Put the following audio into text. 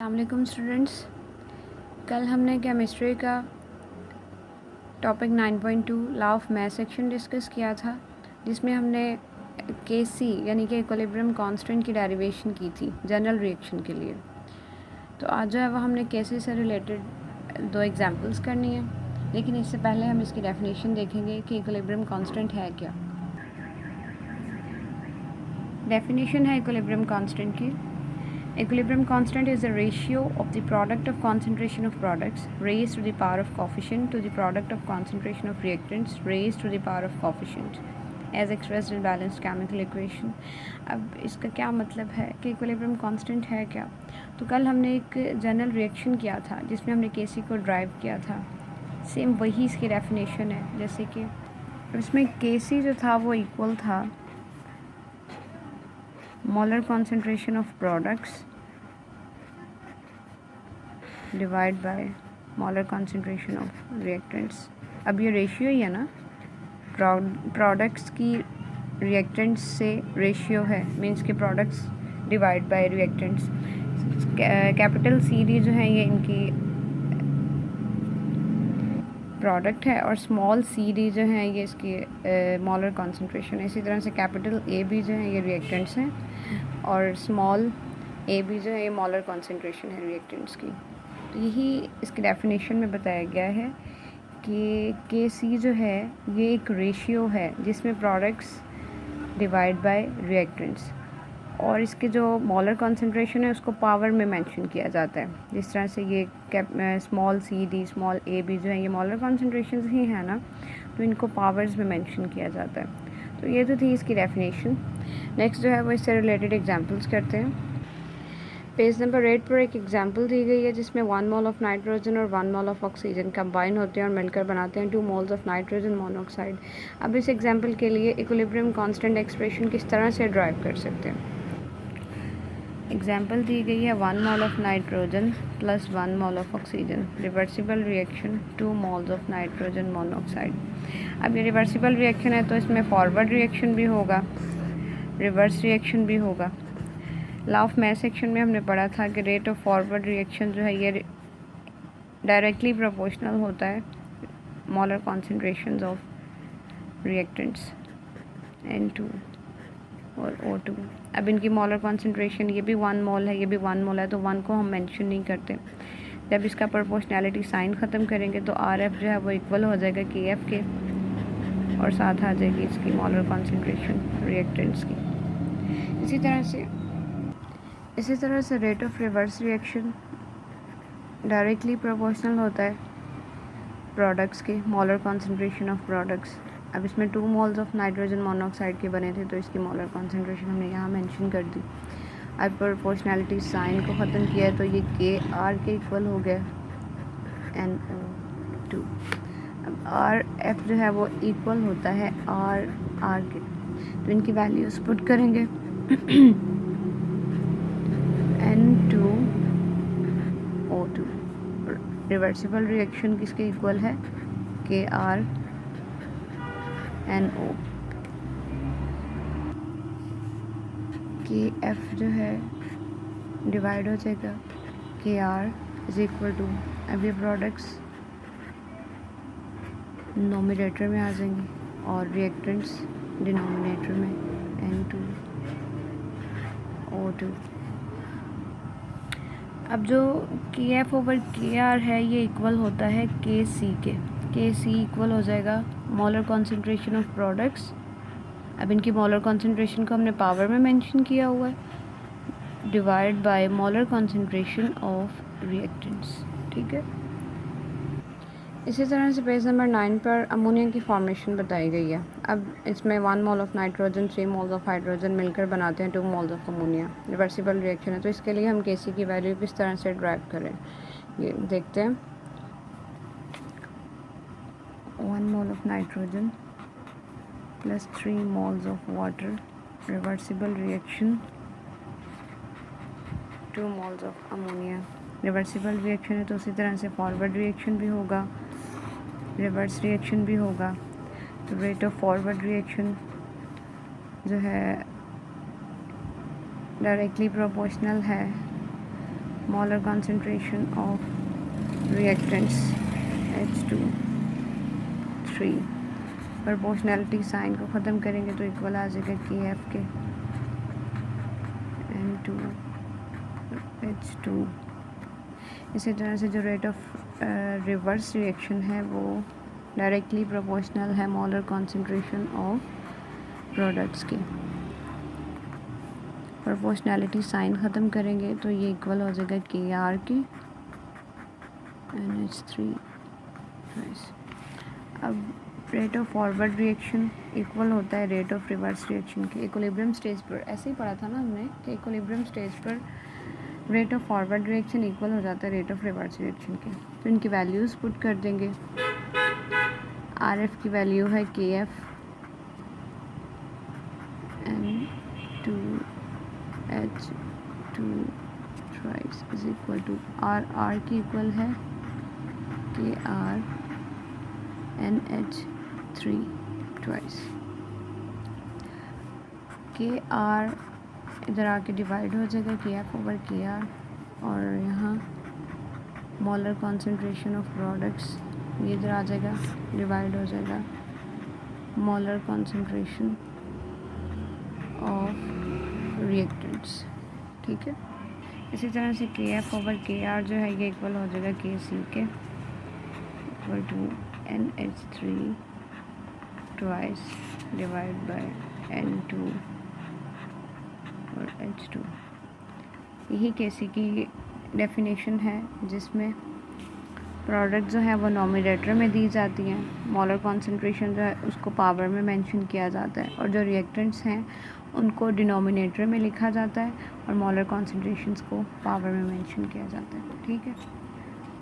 अस्सलामुअलैकुम स्टूडेंट्स। कल हमने केमिस्ट्री का topic 9.2 law of mass section discuss किया था, जिसमें हमने केसी यानी कि इक्विलिब्रियम कांस्टेंट की डेरिवेशन की थी जनरल रिएक्शन के लिए। तो आज जो है वो हमने केसी से रिलेटेड दो एग्जांपल्स करनी है, लेकिन इससे पहले हम इसकी डेफिनेशन देखेंगे कि इक्विलिब्रियम कांस्टेंट है क्या। डेफिनेशन है इक्विलिब्रियम कांस्टेंट की। Equilibrium constant is the ratio of the product of concentration of products raised to the power of coefficient to the product of concentration of reactants raised to the power of coefficient as expressed in balanced chemical equation। अब इसका क्या मतलब है कि equilibrium constant है क्या। तो कल हमने एक जनरल रिएक्शन किया था जिसमें हमने केसी को ड्राइव किया था, सेम वही इसकी डेफिनेशन है। जैसे कि इसमें केसी जो था वो इक्वल था molar concentration of products divide by molar concentration of reactants. अब ये रेशियो ही है ना, प्रोडक्ट्स की रिएक्टेंट्स से रेशियो है, मीन्स के products divide by reactants. Capital C D जो है ये इनकी प्रोडक्ट है और स्मॉल सी डी जो है ये इसकी मोलर कॉन्सेंट्रेशन है। इसी तरह से कैपिटल ए बी जो है ये रिएक्टेंट्स हैं और स्मॉल ए बी जो है ये मोलर कॉन्सेंट्रेशन है रिएक्टेंट्स की। तो यही इसकी डेफिनेशन में बताया गया है कि के सी जो है ये एक रेशियो है जिसमें प्रोडक्ट्स डिवाइड बाय रिएक्टेंट्स, और इसके जो मोलर कॉन्सेंट्रेशन है उसको पावर में मेंशन किया जाता है। जिस तरह से ये small C D small A B जो है ये मोलर कॉन्सेंट्रेशन ही है ना, तो इनको पावर्स में मेंशन किया जाता है। तो ये तो थी इसकी डेफिनेशन। नेक्स्ट जो है वो इससे रिलेटेड एग्जांपल्स करते हैं। पेज नंबर 8 पर एक एग्जांपल दी गई है जिसमें 1 मोल ऑफ नाइट्रोजन और 1 मोल ऑफ ऑक्सीजन कंबाइन होते हैं और मिलकर बनाते हैं 2 मोल्स ऑफ नाइट्रोजन मोनोऑक्साइड। अब इस एग्जांपल के लिए इक्विलिब्रियम कांस्टेंट एक्सप्रेशन किस तरह से ड्राइव कर सकते हैं। एग्जाम्पल दी गई है 1 mole of nitrogen plus 1 mole of oxygen, reversible reaction 2 moles of nitrogen monoxide. अब ये रिवर्सिबल रिएक्शन है तो इसमें फॉरवर्ड रिएक्शन भी होगा, रिवर्स रिएक्शन भी होगा। लॉ ऑफ मास सेक्शन में हमने पढ़ा था कि रेट ऑफ फॉरवर्ड रिएक्शन जो है ये डायरेक्टली प्रोपोर्शनल होता है molar concentrations of reactants N2 और O2। अब इनकी मोलर कॉन्सेंट्रेशन ये भी 1 मोल है, ये भी 1 मोल है, तो 1 को हम मेंशन नहीं करते। जब इसका प्रोपोर्शनैलिटी साइन ख़त्म करेंगे तो RF जो है वो इक्वल हो जाएगा KF के, और साथ आ जाएगी इसकी मोलर कॉन्सेंट्रेशन रिएक्टेंट्स की। इसी तरह से rate of reverse reaction directly proportional होता है प्रोडक्ट्स के मोलर कॉन्सेंट्रेशन ऑफ प्रोडक्ट्स। अब इसमें 2 मोल्स ऑफ नाइट्रोजन मोनोऑक्साइड के बने थे तो इसकी मोलर कॉन्सेंट्रेशन हमने यहाँ मेंशन कर दी। अब प्रोपोर्शनैलिटी साइन को ख़त्म किया है तो ये KR के इक्वल हो गया NO2। अब RF जो है वो इक्वल होता है RR के, तो इनकी वैल्यूज़ पुट करेंगे N2O2। रिवर्सिबल रिएक्शन किसके इक्वल है KR NO। KF जो है डिवाइड हो जाएगा KR इज इक्वल टू, अब ये प्रोडक्ट्स नोमिनेटर में आ जाएंगे और रिएक्टेंट्स डिनोमिनेटर में N2O2। अब जो KF ओवर KR है ये इक्वल होता है KC के। KC इक्वल हो जाएगा मोलर कॉन्सेंट्रेशन ऑफ प्रोडक्ट्स। अब इनकी मोलर कॉन्सेंट्रेशन को हमने पावर में मेंशन किया हुआ है, divide by molar concentration of reactants. ठीक है। इसी तरह से पेज नंबर 9 पर अमोनिया की फॉर्मेशन बताई गई है। अब इसमें 1 mole of nitrogen 3 moles of hydrogen मिलकर बनाते हैं 2 moles of ammonia. Reversible reaction है तो इसके लिए हम केसी की वैल्यू किस तरह से ड्राइव करें ये देखते हैं। 1 mole of nitrogen plus 3 moles of water, reversible reaction 2 moles of ammonia. Reversible reaction है तो उसी तरह से फॉरवर्ड रिएक्शन भी होगा, रिवर्स रिएक्शन भी होगा। तो रेट ऑफ फॉरवर्ड रिएक्शन जो है डायरेक्टली प्रोपोर्शनल है molar concentration of reactants H2 3। Proportionality sign को ख़त्म करेंगे तो इक्वल आ जाएगा KF के N2H2। इसी तरह से जो रेट ऑफ रिवर्स रिएक्शन है वो डायरेक्टली प्रोपोर्शनल है मोलर कॉन्सेंट्रेशन ऑफ प्रोडक्ट्स के। प्रोपोर्शनैलिटी साइन ख़त्म करेंगे तो ये इक्वल हो जाएगा KR के NH3। अब rate of forward reaction equal होता है रेट ऑफ रिवर्स रिएक्शन के। इक्विलिब्रियम स्टेज पर ऐसे ही पढ़ा था ना हमने कि इक्विलिब्रियम स्टेज पर rate of forward reaction equal हो जाता है रेट ऑफ रिवर्स रिएक्शन के। तो इनकी वैल्यूज़ पुट कर देंगे। RF की वैल्यू है KF N2H2 thrice is equal to R की इक्वल है KR NH3 ट्वाइस। KR इधर आके डिवाइड हो जाएगा KF ओवर KR और यहाँ मोलर कॉन्सेंट्रेशन ऑफ प्रोडक्ट्स ये इधर आ जाएगा डिवाइड हो जाएगा मोलर कॉन्सेंट्रेशन ऑफ रिएक्टेंट्स। ठीक है, इसी तरह से KF ओवर KR जो है ये इक्वल हो जाएगा KC के equal to NH3 twice divide by N2 और H2। यही KC की डेफिनेशन है जिसमें प्रोडक्ट जो है वो नॉमिनेटर में दी जाती हैं, मोलर कॉन्सेंट्रेशन जो है उसको पावर में मेंशन किया जाता है और जो रिएक्टेंट्स हैं उनको डिनोमिनेटर में लिखा जाता है और मोलर कॉन्सेंट्रेशंस को पावर में मेंशन किया जाता है। ठीक है।